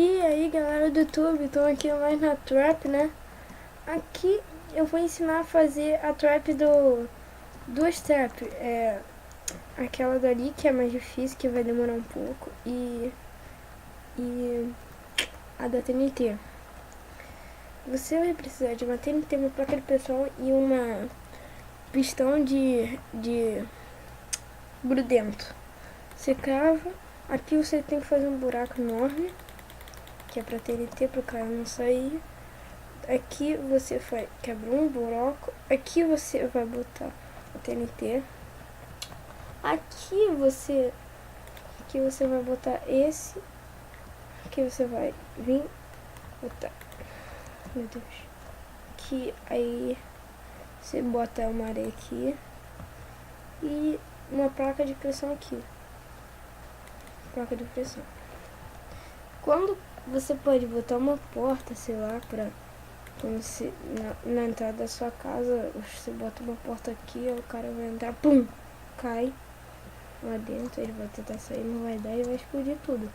E aí galera do YouTube, estou aqui mais na trap, né? Aqui eu vou ensinar a fazer a trap duas trap. Aquela dali que é mais difícil, que vai demorar um pouco, e a da TNT. Você vai precisar de uma TNT, uma placa de pressão e uma pistão de grudento. Você crava, aqui você tem que fazer um buraco enorme, que é pra TNT, pro cara não sair. Aqui você quebra um buraco. Aqui você vai botar a TNT. Aqui você vai botar esse. Aqui você vai vir botar. Meu Deus. Aqui aí você bota uma areia aqui e uma placa de pressão aqui. Placa de pressão. Quando você pode botar uma porta, sei lá, pra quando você, na entrada da sua casa, você bota uma porta aqui, o cara vai entrar, pum, cai lá dentro, ele vai tentar sair, não vai dar e vai explodir tudo.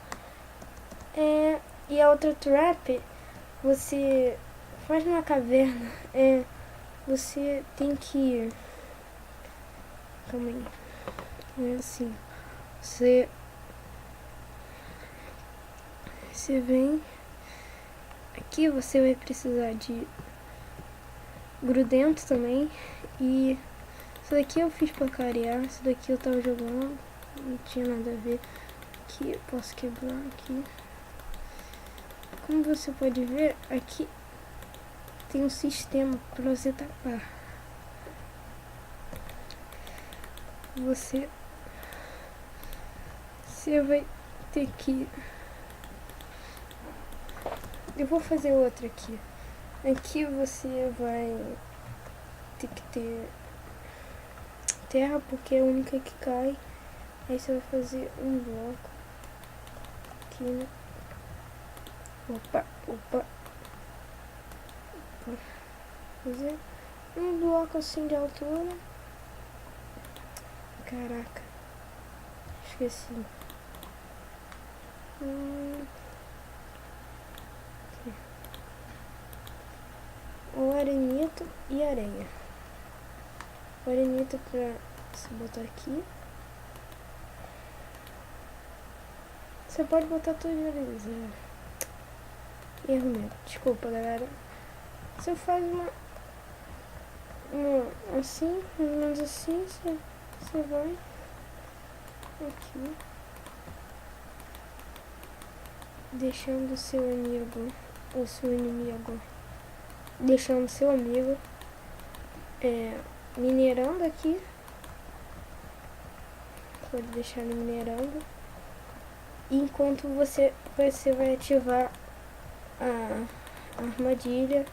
E a outra trap, você faz numa caverna, você tem que... Calma aí. É assim, você vem... Aqui você vai precisar de grudento também. E isso daqui eu fiz pra carear. Isso daqui eu tava jogando, não tinha nada a ver. Aqui eu posso quebrar aqui. Como você pode ver, aqui tem um sistema para você tapar. Você vai ter que... Eu vou fazer outra aqui. Aqui você vai ter que ter terra, porque é a única que cai. Aí você vai fazer um bloco aqui, né? Opa. Fazer um bloco assim de altura. Caraca, esqueci. O arenito e areia. O arenito pra você botar aqui. Você pode botar tudo de areia. Erro meu. Desculpa, galera. Você faz uma assim, mais ou menos assim, você vai aqui, deixando seu amigo ou seu inimigo, deixando seu amigo minerando aqui. Pode deixar ele minerando. Enquanto você vai ativar a armadilha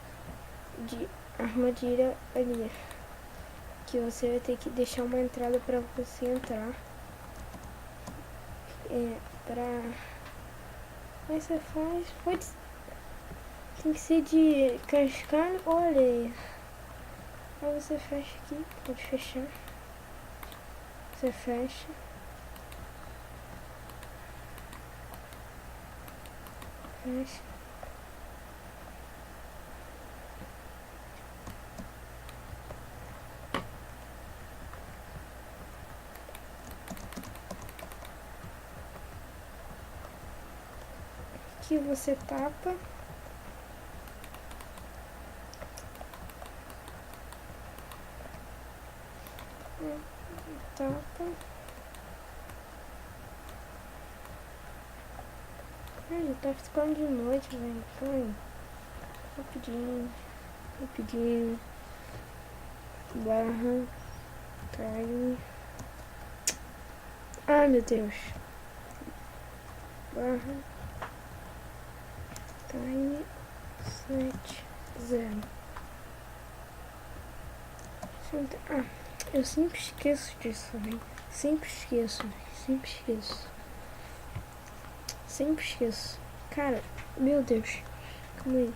ali, que você vai ter que deixar uma entrada para você entrar. Aí você faz, tem que ser de cascalho ou areia. Aí você fecha aqui, pode fechar. Você fecha. Fecha. Aqui você tapa. Tapa. Ai, tá ficando de noite, velho. Foi. Rapidinho. Barra. Time. Ai, meu Deus. Barra. Time 70. Eu sempre esqueço disso, velho. Sempre esqueço. Cara, meu Deus. Calma aí.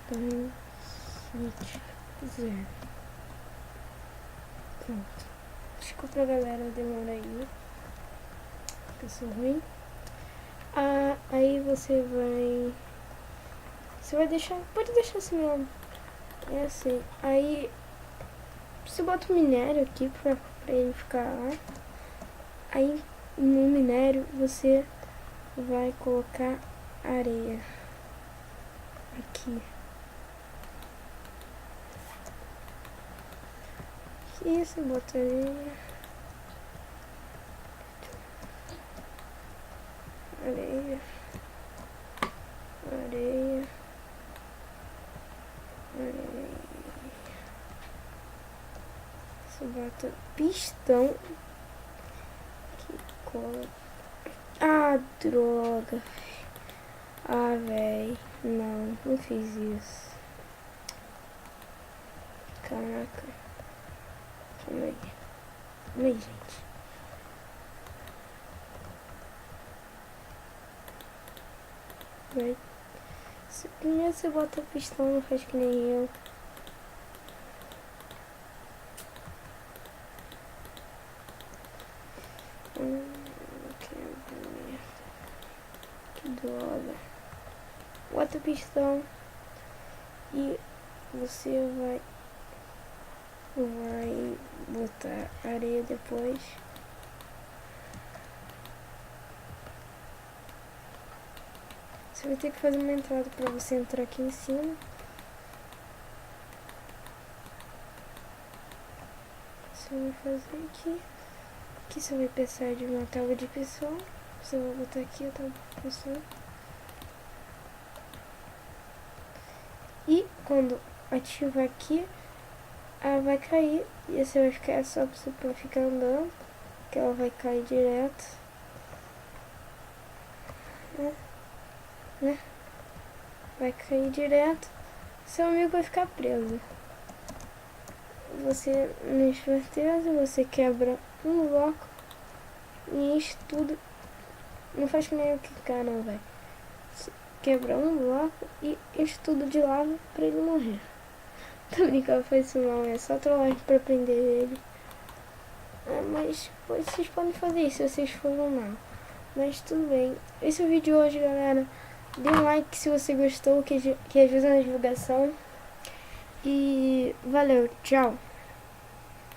Time 70. Pronto. Desculpa, galera, demora aí. que eu sou ruim. Aí você vai deixar, pode deixar assim mesmo. É assim. Aí você bota o minério aqui pra ele ficar lá. Aí no minério você vai colocar areia aqui. E você bota areia. Areia. Areia. Areia. Você bota pistão. Que cola. Droga. Véi. Não fiz isso. Caraca. Calma aí, gente. Primeiro você bota o pistão, não faz que nem eu. Que droga. Bota o pistão e você vai botar areia depois. Você vai ter que fazer uma entrada para você entrar aqui em cima. Você vai fazer aqui. Aqui você vai precisar de uma tábua de pressão. Você vai botar aqui a tábua de pressão. E quando ativar aqui, ela vai cair. E você vai ficar só pra ficar andando. Que ela vai cair direto. Né? Vai cair direto. Seu amigo vai ficar preso. Você não enche certeza, você quebra um bloco e enche tudo. Não faz que nem eu clicar não, velho. Quebra um bloco e enche tudo de lava pra ele morrer. Tô brincando, foi isso não, é só trollagem pra prender ele. Mas vocês podem fazer isso se vocês forem mal. Mas tudo bem. Esse é o vídeo de hoje, galera. Dê um like se você gostou, que ajuda na divulgação. E valeu, tchau.